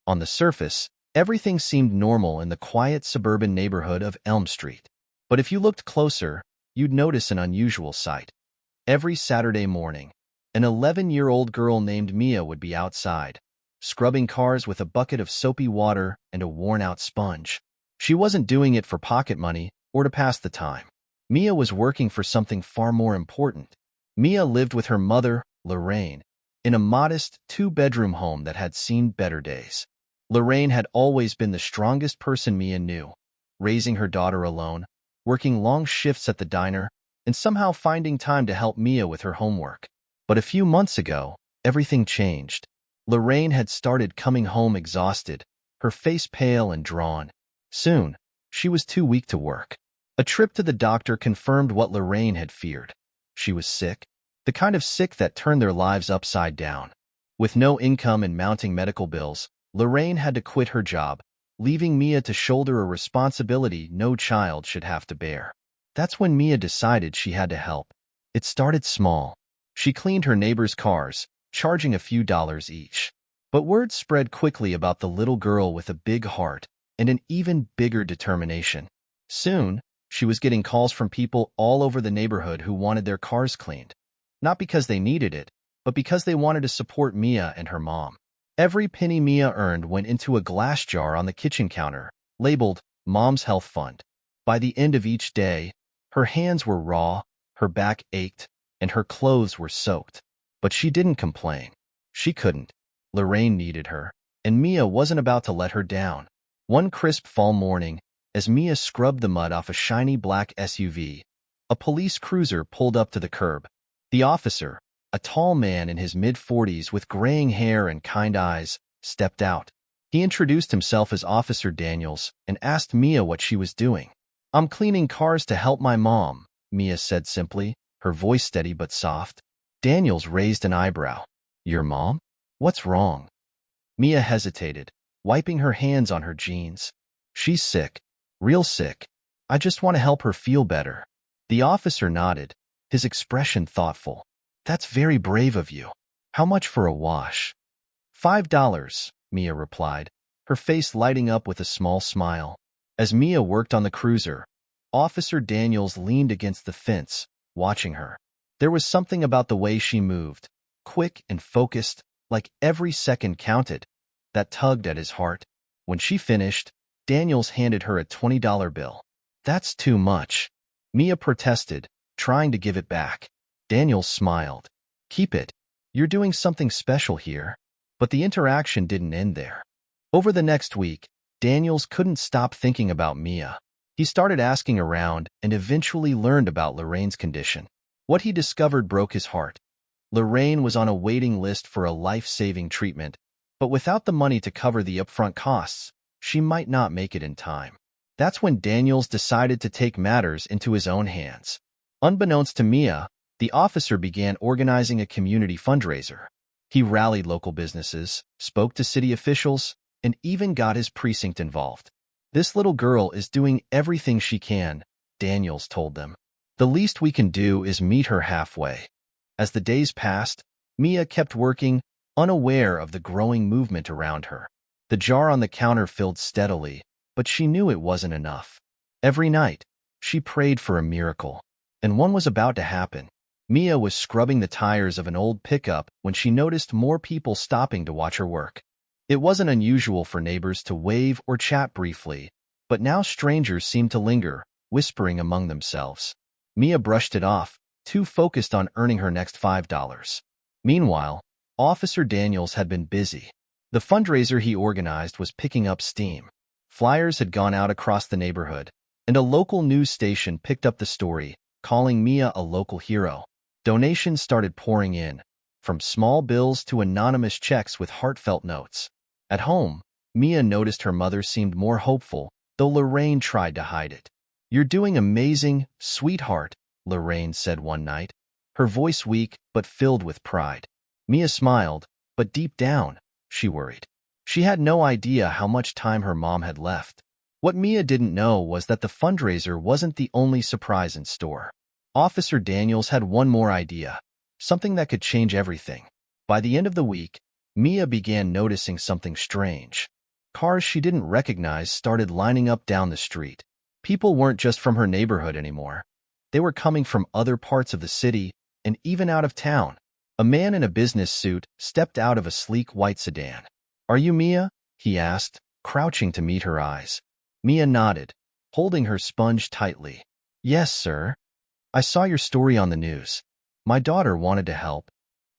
On the surface, everything seemed normal in the quiet suburban neighborhood of Elm Street. But if you looked closer, you'd notice an unusual sight. Every Saturday morning, an 11-year-old girl named Mia would be outside, scrubbing cars with a bucket of soapy water and a worn-out sponge. She wasn't doing it for pocket money or to pass the time. Mia was working for something far more important. Mia lived with her mother, Lorraine, in a modest two-bedroom home that had seen better days. Lorraine had always been the strongest person Mia knew, raising her daughter alone, working long shifts at the diner, and somehow finding time to help Mia with her homework. But a few months ago, everything changed. Lorraine had started coming home exhausted, her face pale and drawn. Soon, she was too weak to work. A trip to the doctor confirmed what Lorraine had feared. She was sick, the kind of sick that turned their lives upside down. With no income and mounting medical bills, Lorraine had to quit her job, leaving Mia to shoulder a responsibility no child should have to bear. That's when Mia decided she had to help. It started small. She cleaned her neighbors' cars, charging a few dollars each. But word spread quickly about the little girl with a big heart and an even bigger determination. Soon, she was getting calls from people all over the neighborhood who wanted their cars cleaned. Not because they needed it, but because they wanted to support Mia and her mom. Every penny Mia earned went into a glass jar on the kitchen counter, labeled Mom's Health Fund. By the end of each day, her hands were raw, her back ached, and her clothes were soaked. But she didn't complain. She couldn't. Lorraine needed her, and Mia wasn't about to let her down. One crisp fall morning, as Mia scrubbed the mud off a shiny black SUV, a police cruiser pulled up to the curb. The officer, a tall man in his mid-40s with graying hair and kind eyes, stepped out. He introduced himself as Officer Daniels and asked Mia what she was doing. "I'm cleaning cars to help my mom," Mia said simply, her voice steady but soft. Daniels raised an eyebrow. "Your mom? What's wrong?" Mia hesitated, wiping her hands on her jeans. "She's sick. Real sick. I just want to help her feel better." The officer nodded, his expression thoughtful. "That's very brave of you. How much for a wash?" $5, Mia replied, her face lighting up with a small smile. As Mia worked on the cruiser, Officer Daniels leaned against the fence, watching her. There was something about the way she moved, quick and focused, like every second counted, that tugged at his heart. When she finished, Daniels handed her a $20 bill. "That's too much," Mia protested, trying to give it back. Daniels smiled. "Keep it. You're doing something special here." But the interaction didn't end there. Over the next week, Daniels couldn't stop thinking about Mia. He started asking around and eventually learned about Lorraine's condition. What he discovered broke his heart. Lorraine was on a waiting list for a life-saving treatment, but without the money to cover the upfront costs, she might not make it in time. That's when Daniels decided to take matters into his own hands. Unbeknownst to Mia, the officer began organizing a community fundraiser. He rallied local businesses, spoke to city officials, and even got his precinct involved. "This little girl is doing everything she can," Daniels told them. "The least we can do is meet her halfway." As the days passed, Mia kept working, unaware of the growing movement around her. The jar on the counter filled steadily, but she knew it wasn't enough. Every night, she prayed for a miracle, and one was about to happen. Mia was scrubbing the tires of an old pickup when she noticed more people stopping to watch her work. It wasn't unusual for neighbors to wave or chat briefly, but now strangers seemed to linger, whispering among themselves. Mia brushed it off, too focused on earning her next $5. Meanwhile, Officer Daniels had been busy. The fundraiser he organized was picking up steam. Flyers had gone out across the neighborhood, and a local news station picked up the story, calling Mia a local hero. Donations started pouring in, from small bills to anonymous checks with heartfelt notes. At home, Mia noticed her mother seemed more hopeful, though Lorraine tried to hide it. "You're doing amazing, sweetheart," Lorraine said one night, her voice weak but filled with pride. Mia smiled, but deep down, she worried. She had no idea how much time her mom had left. What Mia didn't know was that the fundraiser wasn't the only surprise in store. Officer Daniels had one more idea, something that could change everything. By the end of the week, Mia began noticing something strange. Cars she didn't recognize started lining up down the street. People weren't just from her neighborhood anymore. They were coming from other parts of the city and even out of town. A man in a business suit stepped out of a sleek white sedan. "Are you Mia?" he asked, crouching to meet her eyes. Mia nodded, holding her sponge tightly. "Yes, sir. I saw your story on the news. My daughter wanted to help."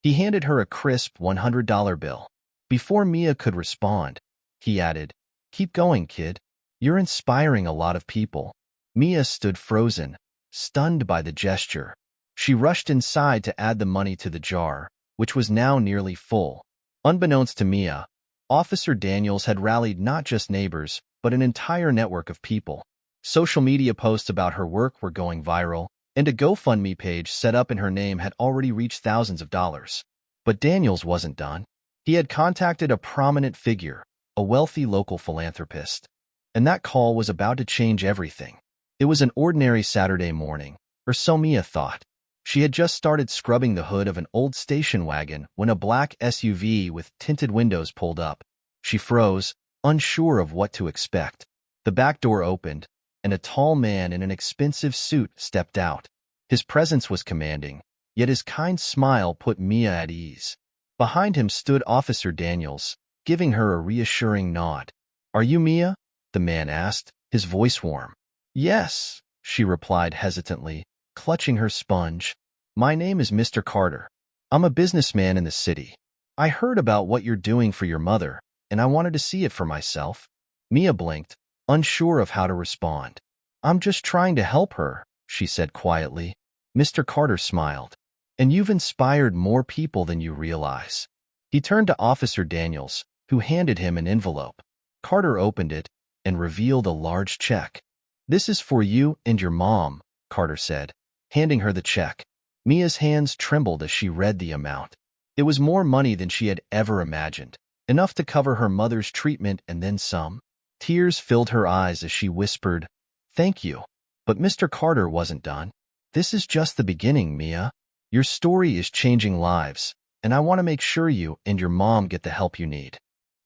He handed her a crisp $100 bill. Before Mia could respond, he added, "Keep going, kid. You're inspiring a lot of people." Mia stood frozen, stunned by the gesture. She rushed inside to add the money to the jar, which was now nearly full. Unbeknownst to Mia, Officer Daniels had rallied not just neighbors, but an entire network of people. Social media posts about her work were going viral, and a GoFundMe page set up in her name had already reached thousands of dollars. But Daniels wasn't done. He had contacted a prominent figure, a wealthy local philanthropist. And that call was about to change everything. It was an ordinary Saturday morning, or so Mia thought. She had just started scrubbing the hood of an old station wagon when a black SUV with tinted windows pulled up. She froze, unsure of what to expect. The back door opened, and a tall man in an expensive suit stepped out. His presence was commanding, yet his kind smile put Mia at ease. Behind him stood Officer Daniels, giving her a reassuring nod. "Are you Mia?" the man asked, his voice warm. "Yes," she replied hesitantly, clutching her sponge. "My name is Mr. Carter. I'm a businessman in the city. I heard about what you're doing for your mother, and I wanted to see it for myself." Mia blinked, unsure of how to respond. "I'm just trying to help her," she said quietly. Mr. Carter smiled. "And you've inspired more people than you realize." He turned to Officer Daniels, who handed him an envelope. Carter opened it and revealed a large check. "This is for you and your mom," Carter said, handing her the check. Mia's hands trembled as she read the amount. It was more money than she had ever imagined, enough to cover her mother's treatment and then some. Tears filled her eyes as she whispered, "Thank you." But Mr. Carter wasn't done. "This is just the beginning, Mia. Your story is changing lives, and I want to make sure you and your mom get the help you need."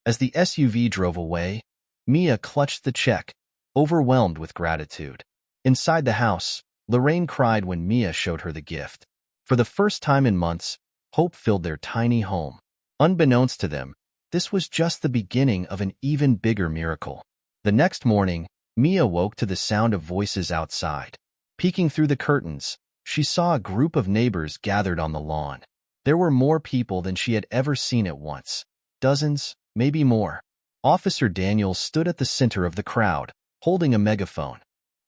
As the SUV drove away, Mia clutched the check, overwhelmed with gratitude. Inside the house, Lorraine cried when Mia showed her the gift. For the first time in months, hope filled their tiny home. Unbeknownst to them, this was just the beginning of an even bigger miracle. The next morning, Mia woke to the sound of voices outside. Peeking through the curtains, she saw a group of neighbors gathered on the lawn. There were more people than she had ever seen at once. Dozens, maybe more. Officer Daniels stood at the center of the crowd, holding a megaphone.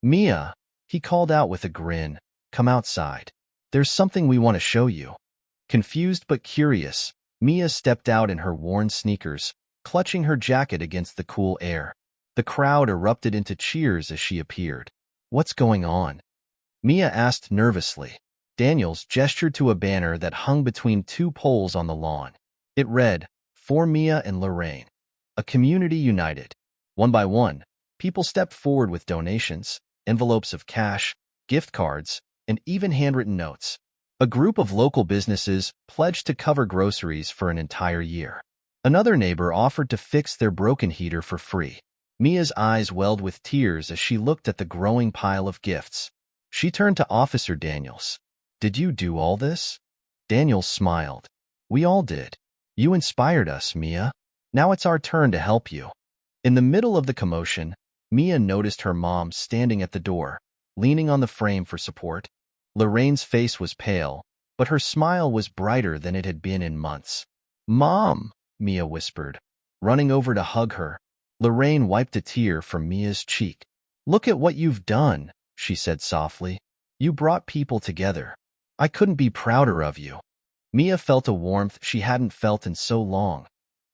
"Mia," he called out with a grin, "come outside. There's something we want to show you." Confused but curious, Mia stepped out in her worn sneakers, clutching her jacket against the cool air. The crowd erupted into cheers as she appeared. "What's going on?" Mia asked nervously. Daniels gestured to a banner that hung between two poles on the lawn. It read, "For Mia and Lorraine, a community united." One by one, people stepped forward with donations, envelopes of cash, gift cards, and even handwritten notes. A group of local businesses pledged to cover groceries for an entire year. Another neighbor offered to fix their broken heater for free. Mia's eyes welled with tears as she looked at the growing pile of gifts. She turned to Officer Daniels. "Did you do all this?" Daniels smiled. "We all did. You inspired us, Mia. Now it's our turn to help you." In the middle of the commotion, Mia noticed her mom standing at the door, leaning on the frame for support. Lorraine's face was pale, but her smile was brighter than it had been in months. "Mom," Mia whispered, running over to hug her. Lorraine wiped a tear from Mia's cheek. "Look at what you've done," she said softly. "You brought people together. I couldn't be prouder of you." Mia felt a warmth she hadn't felt in so long,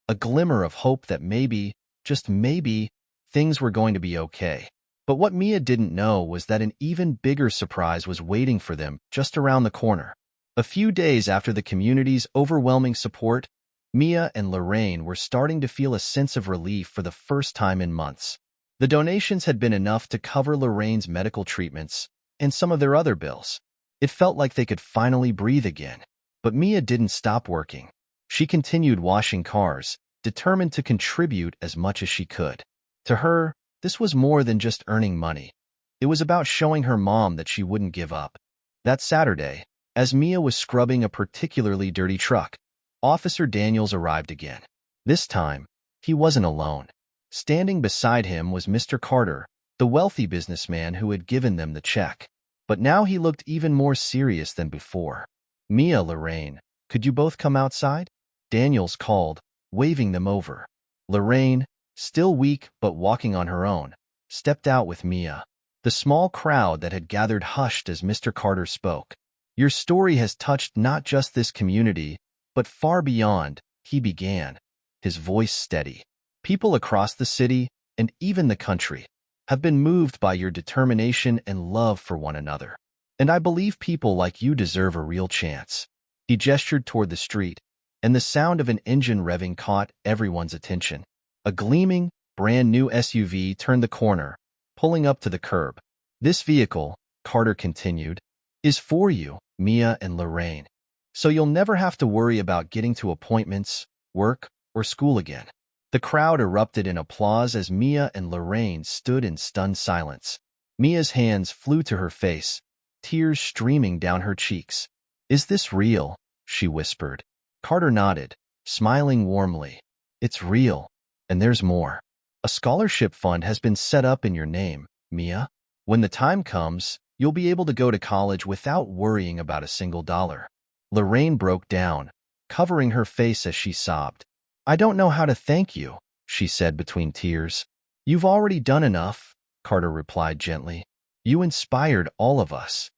a glimmer of hope that maybe, just maybe, things were going to be okay. But what Mia didn't know was that an even bigger surprise was waiting for them just around the corner. A few days after the community's overwhelming support, Mia and Lorraine were starting to feel a sense of relief for the first time in months. The donations had been enough to cover Lorraine's medical treatments and some of their other bills. It felt like they could finally breathe again. But Mia didn't stop working. She continued washing cars, determined to contribute as much as she could. To her, this was more than just earning money. It was about showing her mom that she wouldn't give up. That Saturday, as Mia was scrubbing a particularly dirty truck, Officer Daniels arrived again. This time, he wasn't alone. Standing beside him was Mr. Carter, the wealthy businessman who had given them the check. But now he looked even more serious than before. "Mia, Lorraine, could you both come outside?" Daniels called, waving them over. Lorraine, still weak but walking on her own, stepped out with Mia. The small crowd that had gathered hushed as Mr. Carter spoke. "Your story has touched not just this community, but far beyond," he began, his voice steady. "People across the city, and even the country, have been moved by your determination and love for one another. And I believe people like you deserve a real chance." He gestured toward the street, and the sound of an engine revving caught everyone's attention. A gleaming, brand-new SUV turned the corner, pulling up to the curb. "This vehicle," Carter continued, "is for you, Mia and Lorraine. So you'll never have to worry about getting to appointments, work, or school again." The crowd erupted in applause as Mia and Lorraine stood in stunned silence. Mia's hands flew to her face, tears streaming down her cheeks. "Is this real?" she whispered. Carter nodded, smiling warmly. "It's real, and there's more. A scholarship fund has been set up in your name, Mia. When the time comes, you'll be able to go to college without worrying about a single dollar." Lorraine broke down, covering her face as she sobbed. "I don't know how to thank you," she said between tears. "You've already done enough," Carter replied gently. "You inspired all of us."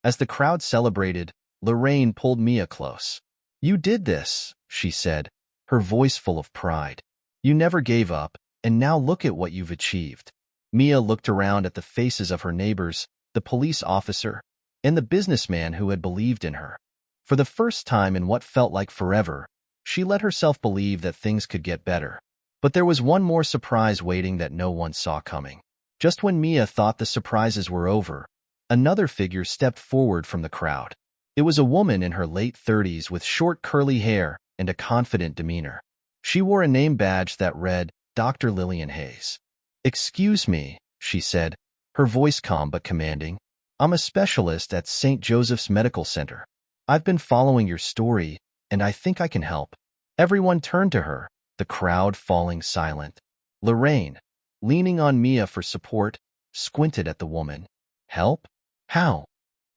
As the crowd celebrated, Lorraine pulled Mia close. "You did this," she said, her voice full of pride. "You never gave up, and now look at what you've achieved." Mia looked around at the faces of her neighbors, the police officer, and the businessman who had believed in her. For the first time in what felt like forever, she let herself believe that things could get better. But there was one more surprise waiting that no one saw coming. Just when Mia thought the surprises were over, another figure stepped forward from the crowd. It was a woman in her late 30s with short curly hair and a confident demeanor. She wore a name badge that read, Dr. Lillian Hayes. "Excuse me," she said, her voice calm but commanding. "I'm a specialist at St. Joseph's Medical Center. I've been following your story, and I think I can help." Everyone turned to her, the crowd falling silent. Lorraine, leaning on Mia for support, squinted at the woman. "Help? How?"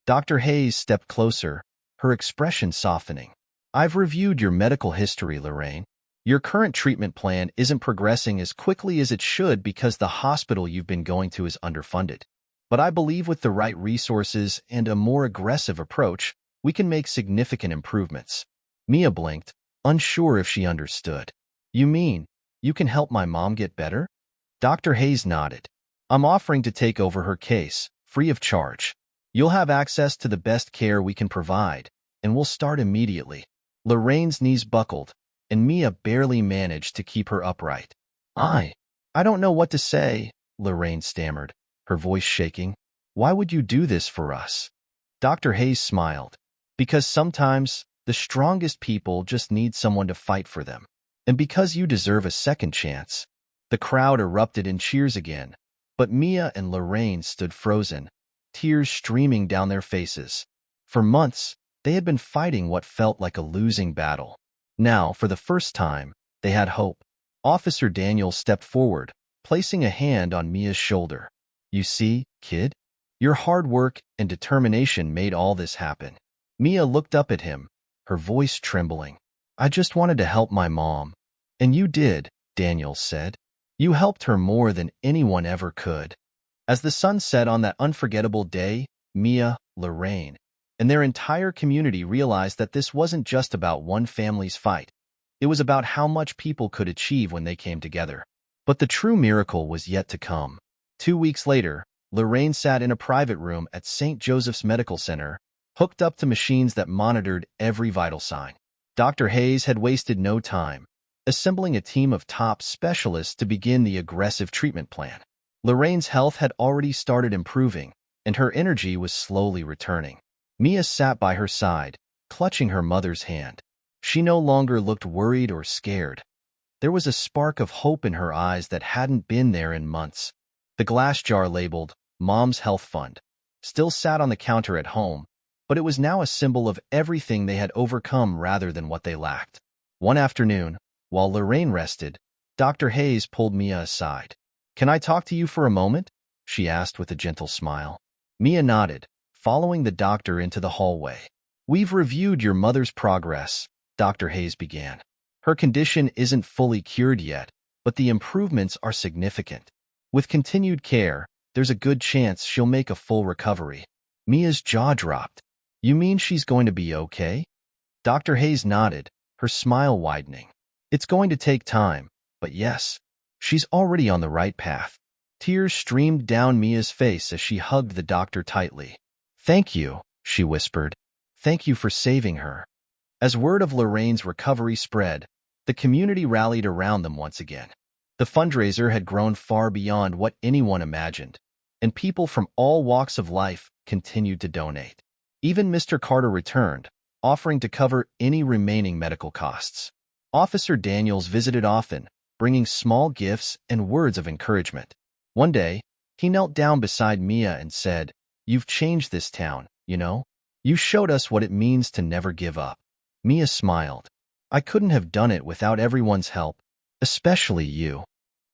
Dr. Hayes stepped closer, her expression softening. "I've reviewed your medical history, Lorraine. Your current treatment plan isn't progressing as quickly as it should because the hospital you've been going to is underfunded. But I believe with the right resources and a more aggressive approach, we can make significant improvements." Mia blinked, unsure if she understood. "You mean, you can help my mom get better?" Dr. Hayes nodded. "I'm offering to take over her case, free of charge. You'll have access to the best care we can provide, and we'll start immediately." Lorraine's knees buckled, and Mia barely managed to keep her upright. I don't know what to say," Lorraine stammered, her voice shaking. "Why would you do this for us?" Dr. Hayes smiled. "Because sometimes the strongest people just need someone to fight for them. And because you deserve a second chance." The crowd erupted in cheers again, but Mia and Lorraine stood frozen, tears streaming down their faces. For months, they had been fighting what felt like a losing battle. Now, for the first time, they had hope. Officer Daniels stepped forward, placing a hand on Mia's shoulder. "You see, kid? Your hard work and determination made all this happen." Mia looked up at him, her voice trembling. "I just wanted to help my mom." "And you did," Daniels said. "You helped her more than anyone ever could." As the sun set on that unforgettable day, Mia, Lorraine, and their entire community realized that this wasn't just about one family's fight. It was about how much people could achieve when they came together. But the true miracle was yet to come. 2 weeks later, Lorraine sat in a private room at St. Joseph's Medical Center, hooked up to machines that monitored every vital sign. Dr. Hayes had wasted no time, assembling a team of top specialists to begin the aggressive treatment plan. Lorraine's health had already started improving, and her energy was slowly returning. Mia sat by her side, clutching her mother's hand. She no longer looked worried or scared. There was a spark of hope in her eyes that hadn't been there in months. The glass jar labeled Mom's Health Fund still sat on the counter at home, but it was now a symbol of everything they had overcome rather than what they lacked. One afternoon, while Lorraine rested, Dr. Hayes pulled Mia aside. "Can I talk to you for a moment?" she asked with a gentle smile. Mia nodded, following the doctor into the hallway. "We've reviewed your mother's progress," Dr. Hayes began. "Her condition isn't fully cured yet, but the improvements are significant. With continued care, there's a good chance she'll make a full recovery." Mia's jaw dropped. "You mean she's going to be okay?" Dr. Hayes nodded, her smile widening. "It's going to take time, but yes, she's already on the right path." Tears streamed down Mia's face as she hugged the doctor tightly. "Thank you," she whispered. "Thank you for saving her." As word of Lorraine's recovery spread, the community rallied around them once again. The fundraiser had grown far beyond what anyone imagined, and people from all walks of life continued to donate. Even Mr. Carter returned, offering to cover any remaining medical costs. Officer Daniels visited often, bringing small gifts and words of encouragement. One day, he knelt down beside Mia and said, "You've changed this town, you know? You showed us what it means to never give up." Mia smiled. "I couldn't have done it without everyone's help, especially you."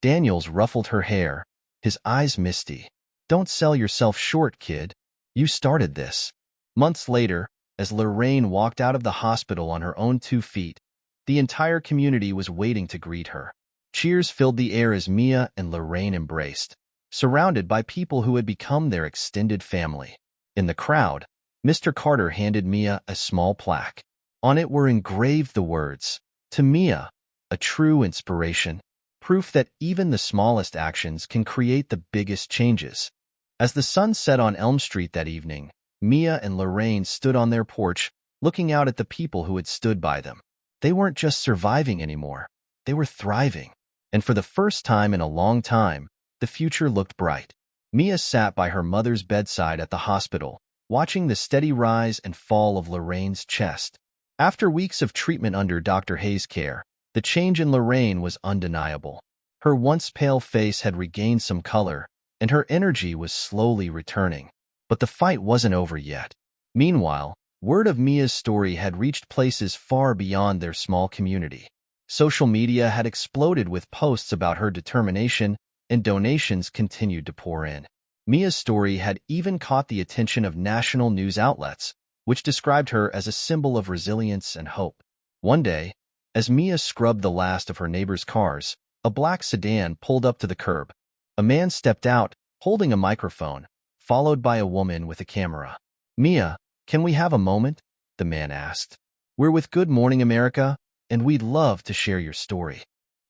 Daniels ruffled her hair, his eyes misty. "Don't sell yourself short, kid. You started this." Months later, as Lorraine walked out of the hospital on her own 2 feet, the entire community was waiting to greet her. Cheers filled the air as Mia and Lorraine embraced, surrounded by people who had become their extended family. In the crowd, Mr. Carter handed Mia a small plaque. On it were engraved the words, "To Mia, a true inspiration," proof that even the smallest actions can create the biggest changes. As the sun set on Elm Street that evening, Mia and Lorraine stood on their porch, looking out at the people who had stood by them. They weren't just surviving anymore, they were thriving. And for the first time in a long time, the future looked bright. Mia sat by her mother's bedside at the hospital, watching the steady rise and fall of Lorraine's chest. After weeks of treatment under Dr. Hayes' care, the change in Lorraine was undeniable. Her once pale face had regained some color, and her energy was slowly returning. But the fight wasn't over yet. Meanwhile, word of Mia's story had reached places far beyond their small community. Social media had exploded with posts about her determination, and donations continued to pour in. Mia's story had even caught the attention of national news outlets, which described her as a symbol of resilience and hope. One day, as Mia scrubbed the last of her neighbor's cars, a black sedan pulled up to the curb. A man stepped out, holding a microphone, followed by a woman with a camera. "Mia, can we have a moment?" the man asked. "We're with Good Morning America, and we'd love to share your story."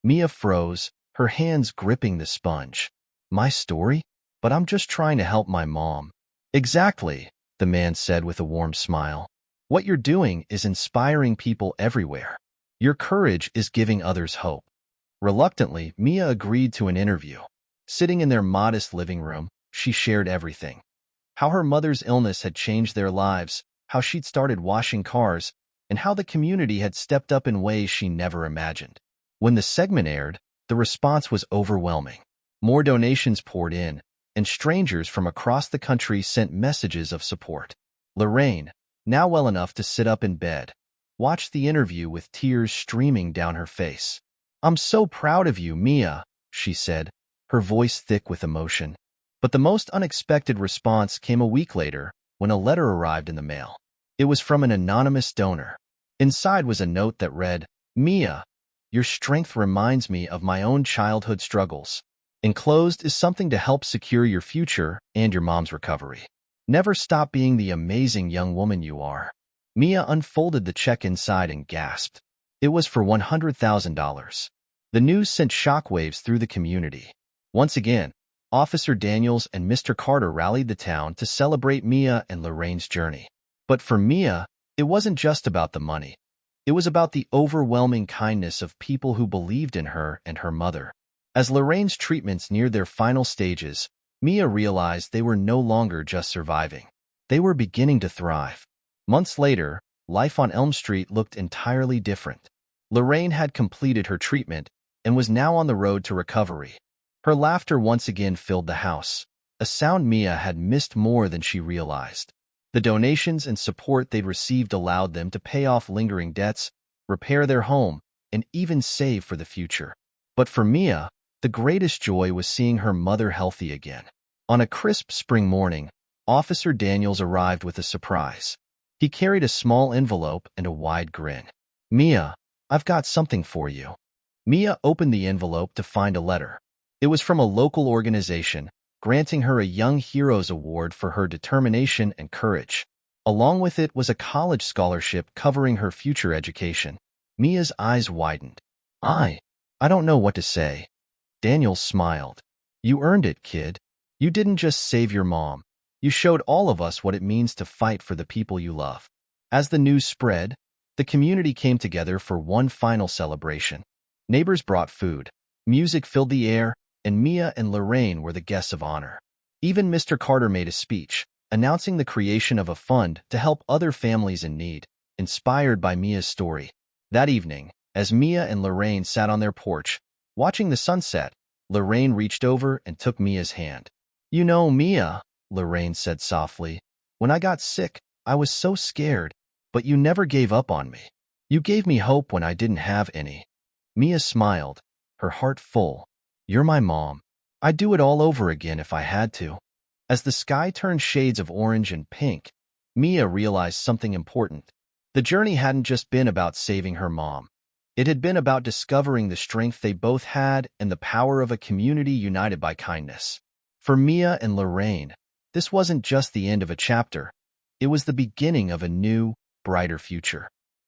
Mia froze, her hands gripping the sponge. "My story? But I'm just trying to help my mom." "Exactly," the man said with a warm smile. "What you're doing is inspiring people everywhere. Your courage is giving others hope." Reluctantly, Mia agreed to an interview. Sitting in their modest living room, she shared everything. How her mother's illness had changed their lives, how she'd started washing cars, and how the community had stepped up in ways she never imagined. When the segment aired, the response was overwhelming. More donations poured in, and strangers from across the country sent messages of support. Lorraine, now well enough to sit up in bed, watched the interview with tears streaming down her face. "I'm so proud of you, Mia," she said, her voice thick with emotion. But the most unexpected response came a week later, when a letter arrived in the mail. It was from an anonymous donor. Inside was a note that read, "Mia, your strength reminds me of my own childhood struggles. Enclosed is something to help secure your future and your mom's recovery. Never stop being the amazing young woman you are." Mia unfolded the check inside and gasped. It was for $100,000. The news sent shockwaves through the community. Once again, Officer Daniels and Mr. Carter rallied the town to celebrate Mia and Lorraine's journey. But for Mia, it wasn't just about the money. It was about the overwhelming kindness of people who believed in her and her mother. As Lorraine's treatments neared their final stages, Mia realized they were no longer just surviving. They were beginning to thrive. Months later, life on Elm Street looked entirely different. Lorraine had completed her treatment, and was now on the road to recovery. Her laughter once again filled the house, a sound Mia had missed more than she realized. The donations and support they'd received allowed them to pay off lingering debts, repair their home, and even save for the future. But for Mia, the greatest joy was seeing her mother healthy again. On a crisp spring morning, Officer Daniels arrived with a surprise. He carried a small envelope and a wide grin. "Mia, I've got something for you." Mia opened the envelope to find a letter. It was from a local organization, granting her a Young Heroes Award for her determination and courage. Along with it was a college scholarship covering her future education. Mia's eyes widened. I don't know what to say." Daniels smiled. "You earned it, kid. You didn't just save your mom. You showed all of us what it means to fight for the people you love." As the news spread, the community came together for one final celebration. Neighbors brought food, music filled the air, and Mia and Lorraine were the guests of honor. Even Mr. Carter made a speech, announcing the creation of a fund to help other families in need, inspired by Mia's story. That evening, as Mia and Lorraine sat on their porch, watching the sunset, Lorraine reached over and took Mia's hand. "You know, Mia," Lorraine said softly, "when I got sick, I was so scared, but you never gave up on me. You gave me hope when I didn't have any." Mia smiled, her heart full. "You're my mom. I'd do it all over again if I had to." As the sky turned shades of orange and pink, Mia realized something important. The journey hadn't just been about saving her mom. It had been about discovering the strength they both had and the power of a community united by kindness. For Mia and Lorraine, this wasn't just the end of a chapter. It was the beginning of a new, brighter future.